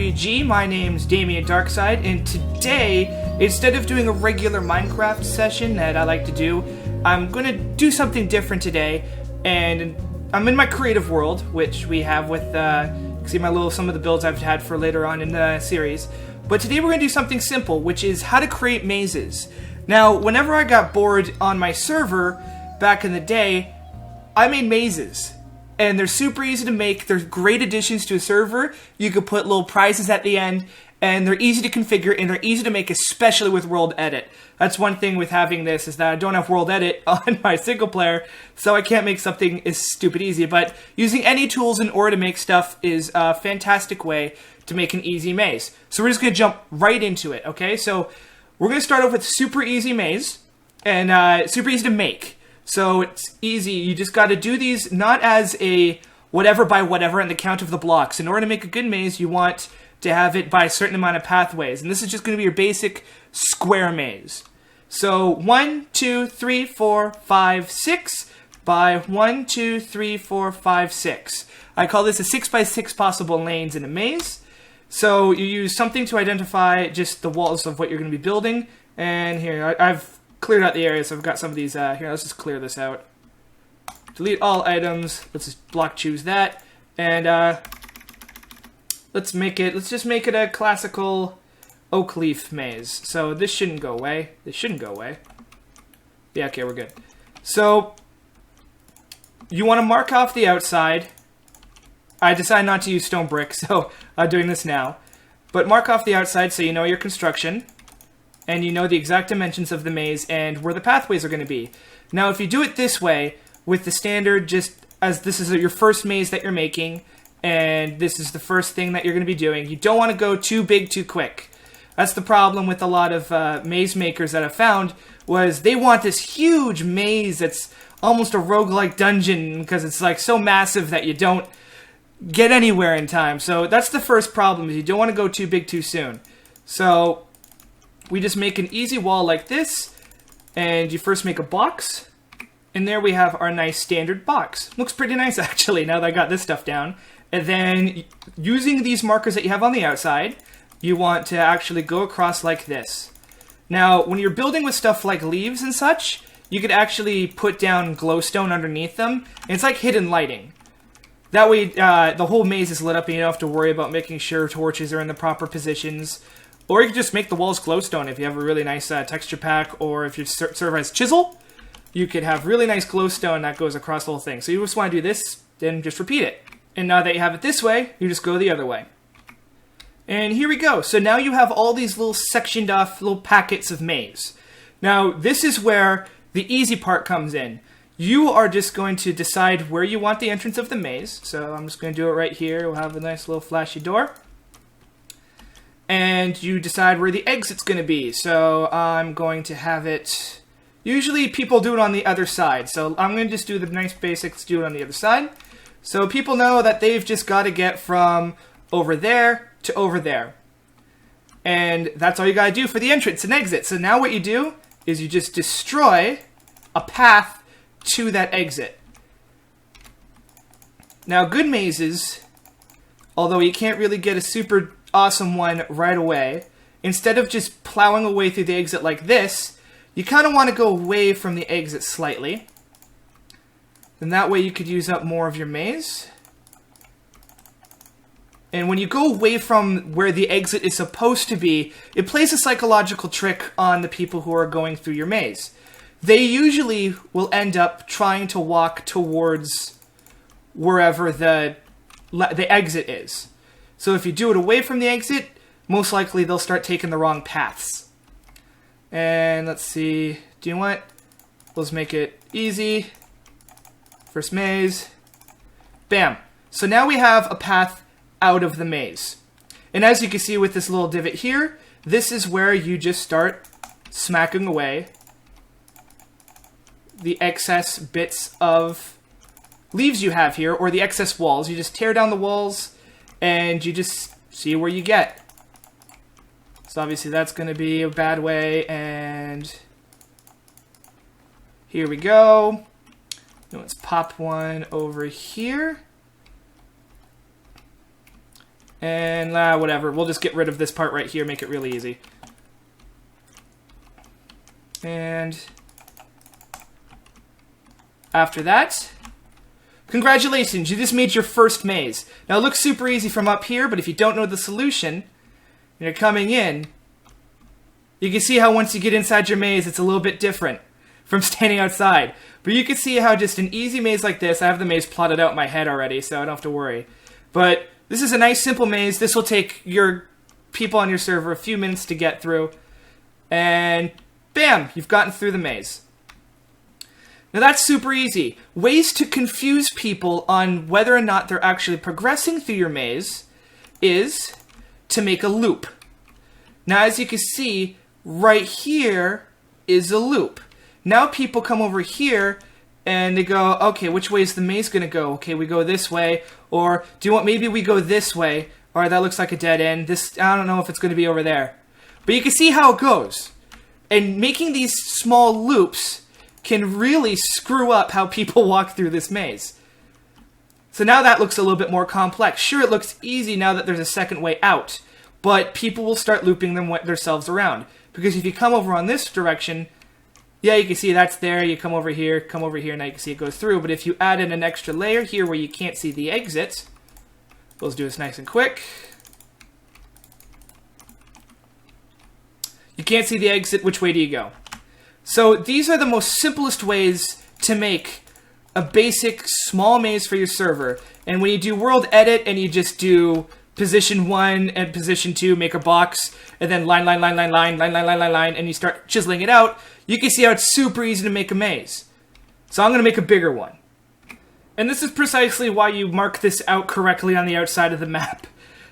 RPG. My name's Damien Darkside, and today, instead of doing a regular Minecraft session that I like to do, I'm going to do something different today, and I'm in my creative world, which we have with, see some of the builds I've had for later on in the series. But today we're going to do something simple, which is how to create mazes. Now, whenever I got bored on my server back in the day, I made mazes. And they're super easy to make. They're great additions to a server. You could put little prizes at the end, and they're easy to configure, and they're easy to make, especially with World Edit. That's one thing with having this, is that I don't have World Edit on my single player, so I can't make something as stupid easy. But using any tools in order to make stuff is a fantastic way to make an easy maze. So we're just going to jump right into it, okay? So we're going to start off with super easy maze, and super easy to make. So it's easy. You just got to do these not as a whatever by whatever and the count of the blocks. In order to make a good maze, you want to have it by a certain amount of pathways. And this is just going to be your basic square maze. So 1, 2, 3, 4, 5, 6 by 1, 2, 3, 4, 5, 6. I call this a 6 by 6 possible lanes in a maze. So you use something to identify just the walls of what you're going to be building. And here, I've cleared out the area, so I've got some of these, here, let's just clear this out. Delete all items, let's just block choose that, and let's just make it a classical oak leaf maze. So this shouldn't go away, Yeah, okay, we're good. So, you want to mark off the outside. I decided not to use stone brick, so I'm doing this now. But mark off the outside so you know your construction. And you know the exact dimensions of the maze and where the pathways are going to be. Now, if you do it this way, with the standard, just as this is your first maze that you're making, and this is the first thing that you're going to be doing, you don't want to go too big too quick. That's the problem with a lot of maze makers that I've found, was they want this huge maze that's almost a roguelike dungeon, because it's like so massive that you don't get anywhere in time. So that's the first problem, is you don't want to go too big too soon. So we just make an easy wall like this, and you first make a box, and there we have our nice standard box. Looks pretty nice, actually, now that I got this stuff down. And then, using these markers that you have on the outside, you want to actually go across like this. Now, when you're building with stuff like leaves and such, you could actually put down glowstone underneath them, and it's like hidden lighting. That way, the whole maze is lit up, and you don't have to worry about making sure torches are in the proper positions. Or you can just make the walls glowstone if you have a really nice texture pack, or if your server has chisel, you could have really nice glowstone that goes across the whole thing. So you just want to do this, then just repeat it. And now that you have it this way, you just go the other way. And here we go. So now you have all these little sectioned off little packets of maze. Now this is where the easy part comes in. You are just going to decide where you want the entrance of the maze. So I'm just going to do it right here. We'll have a nice little flashy door. And you decide where the exit's going to be. So I'm going to have it... Usually people do it on the other side. So I'm going to just do the nice basics, do it on the other side. So people know that they've just got to get from over there to over there. And that's all you got to do for the entrance and exit. So now what you do is you just destroy a path to that exit. Now good mazes, although you can't really get a super awesome one right away, instead of just plowing away through the exit like this, you kind of want to go away from the exit slightly. And that way you could use up more of your maze. And when you go away from where the exit is supposed to be, it plays a psychological trick on the people who are going through your maze. They usually will end up trying to walk towards wherever the exit is. So if you do it away from the exit, most likely they'll start taking the wrong paths. And let's see, do you want? Let's make it easy. First maze. Bam. So now we have a path out of the maze. And as you can see with this little divot here, this is where you just start smacking away the excess bits of leaves you have here, or the excess walls. You just tear down the walls, and you just see where you get. So obviously that's going to be a bad way, and here we go. Let's pop one over here. And whatever, we'll just get rid of this part right here, make it really easy. And after that, congratulations, you just made your first maze. Now it looks super easy from up here, but if you don't know the solution, and you're coming in, you can see how once you get inside your maze, it's a little bit different from standing outside. But you can see how just an easy maze like this, I have the maze plotted out in my head already, so I don't have to worry. But this is a nice simple maze. This will take your people on your server a few minutes to get through. And bam, you've gotten through the maze. Now that's super easy. Ways to confuse people on whether or not they're actually progressing through your maze is to make a loop. Now as you can see, right here is a loop. Now people come over here and they go, okay, which way is the maze going to go? Okay, we go this way. Or do you want, maybe we go this way. Alright, that looks like a dead end. This, I don't know if it's going to be over there. But you can see how it goes. And making these small loops can really screw up how people walk through this maze. So now that looks a little bit more complex. Sure, it looks easy now that there's a second way out. But people will start looping themselves around. Because if you come over on this direction, yeah, you can see that's there, you come over here, now you can see it goes through. But if you add in an extra layer here where you can't see the exit, let's do this nice and quick. You can't see the exit, which way do you go? So these are the most simplest ways to make a basic small maze for your server. And when you do world edit and you just do position 1 and position 2, make a box, and then line, and you start chiseling it out, you can see how it's super easy to make a maze. So I'm going to make a bigger one. And this is precisely why you mark this out correctly on the outside of the map.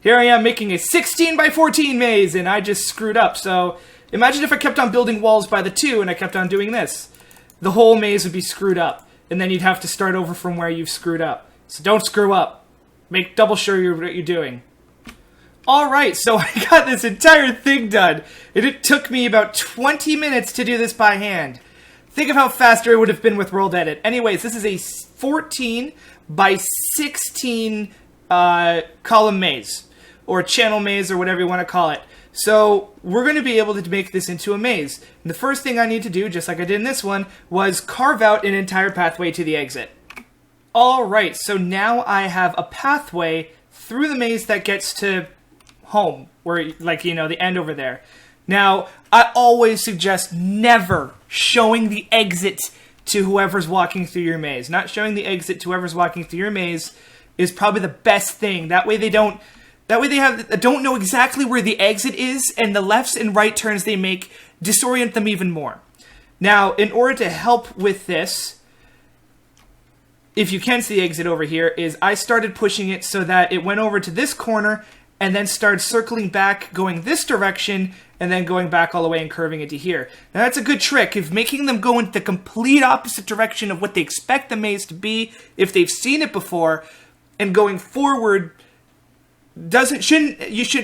Here I am making a 16 by 14 maze, and I just screwed up. So imagine if I kept on building walls by the 2 and I kept on doing this. The whole maze would be screwed up, and then you'd have to start over from where you've screwed up. So don't screw up. Make double sure what you're doing. Alright, so I got this entire thing done, and it took me about 20 minutes to do this by hand. Think of how faster it would have been with World Edit. Anyways, this is a 14 by 16 column maze, or channel maze, or whatever you want to call it. So we're going to be able to make this into a maze. And the first thing I need to do, just like I did in this one, was carve out an entire pathway to the exit. Alright, so now I have a pathway through the maze that gets to home, where, like, you know, the end over there. Now, I always suggest never showing the exit to whoever's walking through your maze. Not showing the exit to whoever's walking through your maze is probably the best thing. That way they don't know exactly where the exit is, and the lefts and right turns they make disorient them even more. Now, in order to help with this, if you can see the exit over here, is I started pushing it so that it went over to this corner and then started circling back, going this direction, and then going back all the way and curving into here. Now that's a good trick of making them go in the complete opposite direction of what they expect the maze to be if they've seen it before, and going forward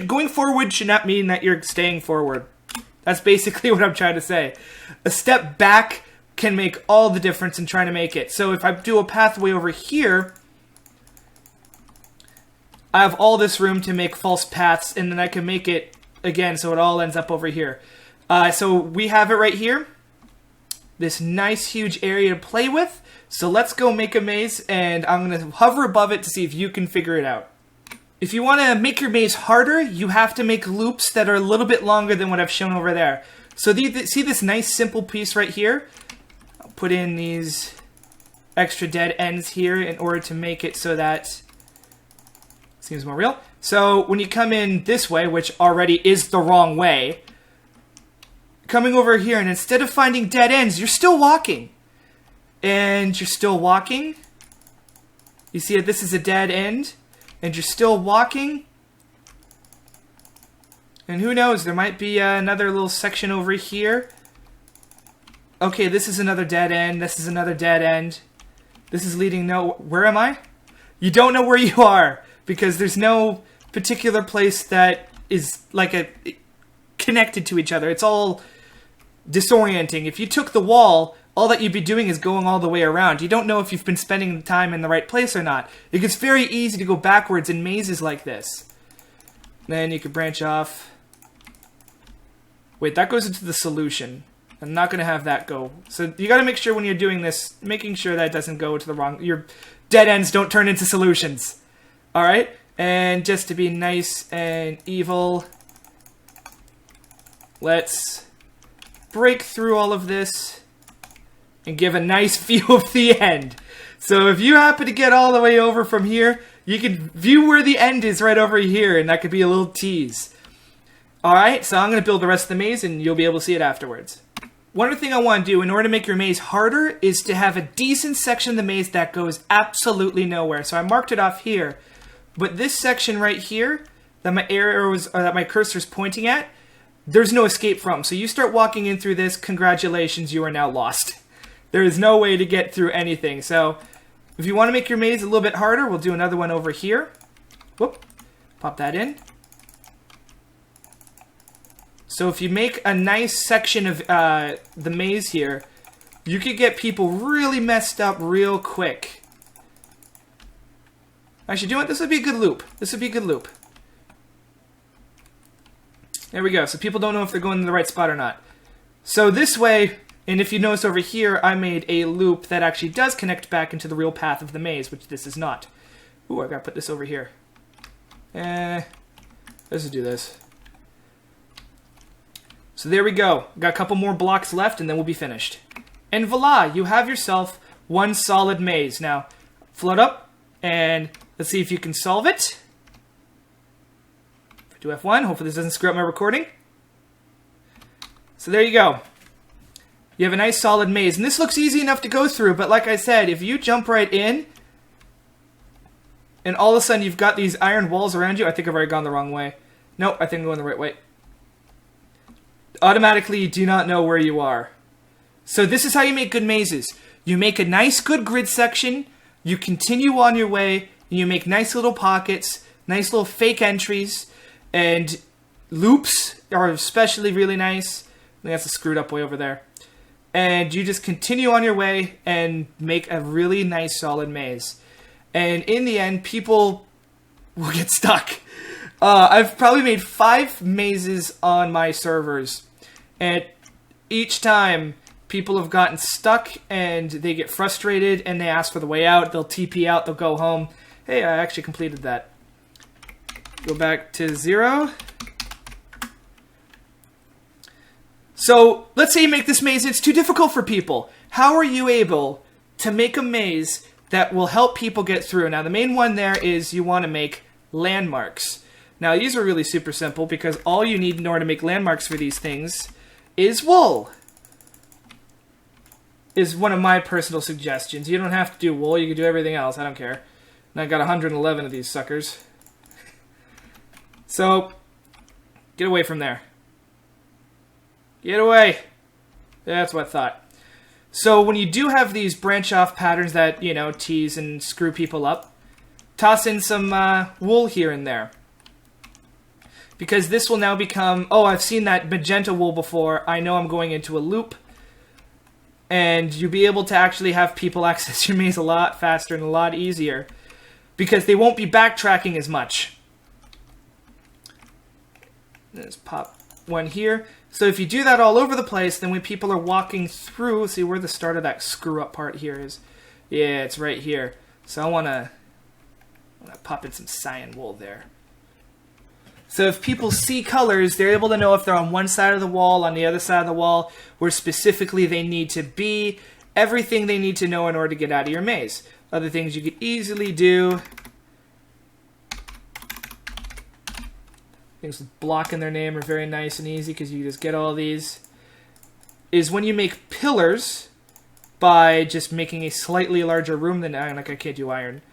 going forward should not mean that you're staying forward. That's basically what I'm trying to say. A step back can make all the difference in trying to make it. So if I do a pathway over here, I have all this room to make false paths, and then I can make it again so it all ends up over here. So we have it right here. This nice huge area to play with. So let's go make a maze, and I'm going to hover above it to see if you can figure it out. If you want to make your maze harder, you have to make loops that are a little bit longer than what I've shown over there. So see this nice simple piece right here? I'll put in these extra dead ends here in order to make it so that seems more real. So when you come in this way, which already is the wrong way, coming over here, and instead of finding dead ends, you're still walking. And you're still walking. You see that this is a dead end, and you're still walking. And who knows, there might be another little section over here. Okay, this is another dead end. This is another dead end. This is leading where am I? You don't know where you are, because there's no particular place that is like connected to each other. It's all disorienting. If you took the wall, all that you'd be doing is going all the way around. You don't know if you've been spending the time in the right place or not. It gets very easy to go backwards in mazes like this. Then you could branch off. Wait, that goes into the solution. I'm not going to have that go. So you got to make sure when you're doing this, making sure that it doesn't go to the wrong... Your dead ends don't turn into solutions. Alright? And just to be nice and evil, let's break through all of this and give a nice view of the end. So if you happen to get all the way over from here, you can view where the end is right over here, and that could be a little tease. Alright, so I'm going to build the rest of the maze, and you'll be able to see it afterwards. One other thing I want to do in order to make your maze harder is to have a decent section of the maze that goes absolutely nowhere. So I marked it off here, but this section right here that my arrows or that my cursor's pointing at, there's no escape from. So you start walking in through this, congratulations, you are now lost. There is no way to get through anything. So if you want to make your maze a little bit harder, we'll do another one over here. Whoop, pop that in. So if you make a nice section of the maze here, you could get people really messed up real quick. Actually, do you know what? This would be a good loop. This would be a good loop. There we go. So people don't know if they're going in the right spot or not. So this way, and if you notice over here, I made a loop that actually does connect back into the real path of the maze, which this is not. Ooh, I gotta put this over here. Let's just do this. So there we go. Got a couple more blocks left and then we'll be finished. And voila, you have yourself one solid maze. Now, float up and let's see if you can solve it. Do F1, hopefully this doesn't screw up my recording. So there you go. You have a nice solid maze. And this looks easy enough to go through, but like I said, if you jump right in and all of a sudden you've got these iron walls around you, I think I've already gone the wrong way. Nope, I think I'm going the right way. Automatically, you do not know where you are. So this is how you make good mazes. You make a nice, good grid section, you continue on your way, and you make nice little pockets, nice little fake entries, and loops are especially really nice. I think that's a screwed up way over there. And you just continue on your way and make a really nice, solid maze. And in the end, people will get stuck. I've probably made 5 mazes on my servers. And each time, people have gotten stuck and they get frustrated and they ask for the way out. They'll TP out, they'll go home. Hey, I actually completed that. Go back to 0. So, let's say you make this maze, it's too difficult for people. How are you able to make a maze that will help people get through? Now, the main one there is you want to make landmarks. Now, these are really super simple because all you need in order to make landmarks for these things is wool. Is one of my personal suggestions. You don't have to do wool, you can do everything else, I don't care. And I got 111 of these suckers. So, get away from there. Get away! That's what I thought. So when you do have these branch off patterns that, you know, tease and screw people up, toss in some wool here and there. Because this will now become, oh, I've seen that magenta wool before, I know I'm going into a loop. And you'll be able to actually have people access your maze a lot faster and a lot easier. Because they won't be backtracking as much. Let's pop one here. So if you do that all over the place, then when people are walking through, see where the start of that screw up part here is? Yeah, it's right here. So I want to pop in some cyan wool there. So if people see colors, they're able to know if they're on one side of the wall, on the other side of the wall, where specifically they need to be. Everything they need to know in order to get out of your maze. Other things you could easily do. Things with block in their name are very nice and easy because you just get all these. Is when you make pillars by just making a slightly larger room than iron, like I can't do iron.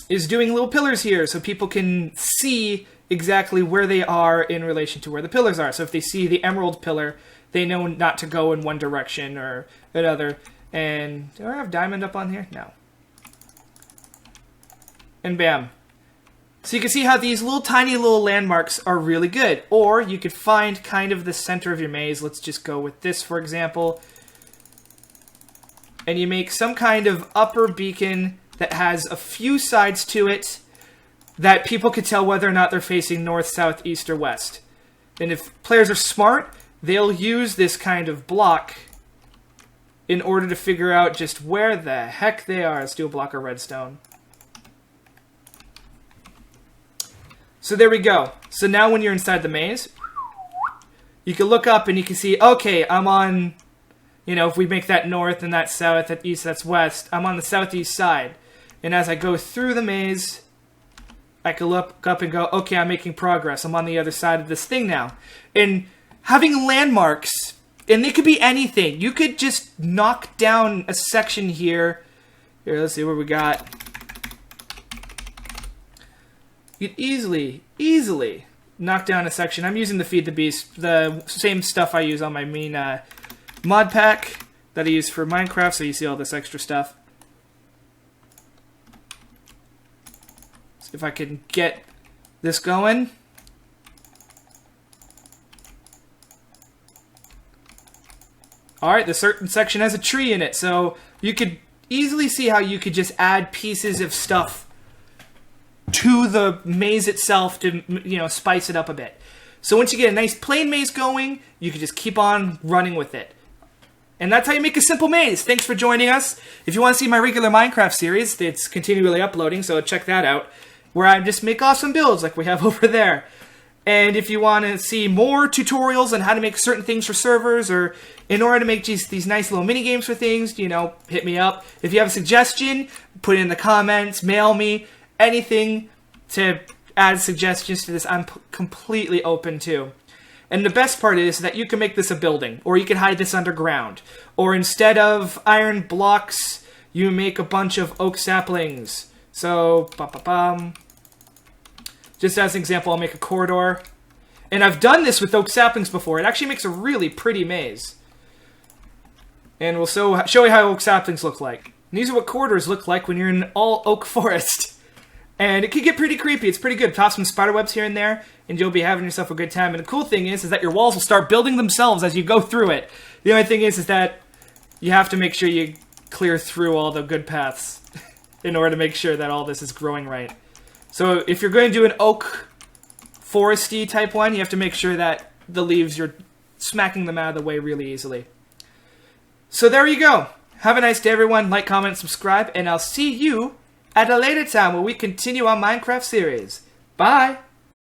Is doing little pillars here so people can see exactly where they are in relation to where the pillars are. So if they see the emerald pillar, they know not to go in one direction or another. And do I have diamond up on here? No. And bam. So you can see how these little tiny little landmarks are really good. Or you could find kind of the center of your maze. Let's just go with this, for example. And you make some kind of upper beacon that has a few sides to it. that people could tell whether or not they're facing north, south, east, or west. And if players are smart, they'll use this kind of block in order to figure out just where the heck they are. Let's do a block of redstone. So there we go. So now when you're inside the maze, you can look up and you can see, okay, I'm on, if we make that north and that's south, that east, that's west, I'm on the southeast side. And as I go through the maze, I can look up and go, okay, I'm making progress. I'm on the other side of this thing now. And having landmarks, and they could be anything. You could just knock down a section here. Here, let's see what we got. You could easily knock down a section. I'm using the Feed the Beast, the same stuff I use on my main mod pack that I use for Minecraft, so you see all this extra stuff. See if I can get this going. Alright, the certain section has a tree in it, so you could easily see how you could just add pieces of stuff to the maze itself to, spice it up a bit. So once you get a nice plain maze going, you can just keep on running with it. And that's how you make a simple maze. Thanks for joining us. If you want to see my regular Minecraft series, it's continually uploading, so check that out, where I just make awesome builds like we have over there. And if you want to see more tutorials on how to make certain things for servers, or in order to make these nice little mini games for things, hit me up. If you have a suggestion, put it in the comments, mail me. Anything to add suggestions to this, I'm completely open to. And the best part is that you can make this a building, or you can hide this underground. Or instead of iron blocks, you make a bunch of oak saplings. So, just as an example, I'll make a corridor. And I've done this with oak saplings before. It actually makes a really pretty maze. And we'll show you how oak saplings look like. And these are what corridors look like when you're in all oak forest. And it can get pretty creepy. It's pretty good. Toss some spider webs here and there, and you'll be having yourself a good time. And the cool thing is that your walls will start building themselves as you go through it. The only thing is that you have to make sure you clear through all the good paths in order to make sure that all this is growing right. So if you're going to do an oak foresty type one, you have to make sure that the leaves, you're smacking them out of the way really easily. So there you go. Have a nice day, everyone. Like, comment, subscribe, and I'll see you at a later time where we continue our Minecraft series. Bye!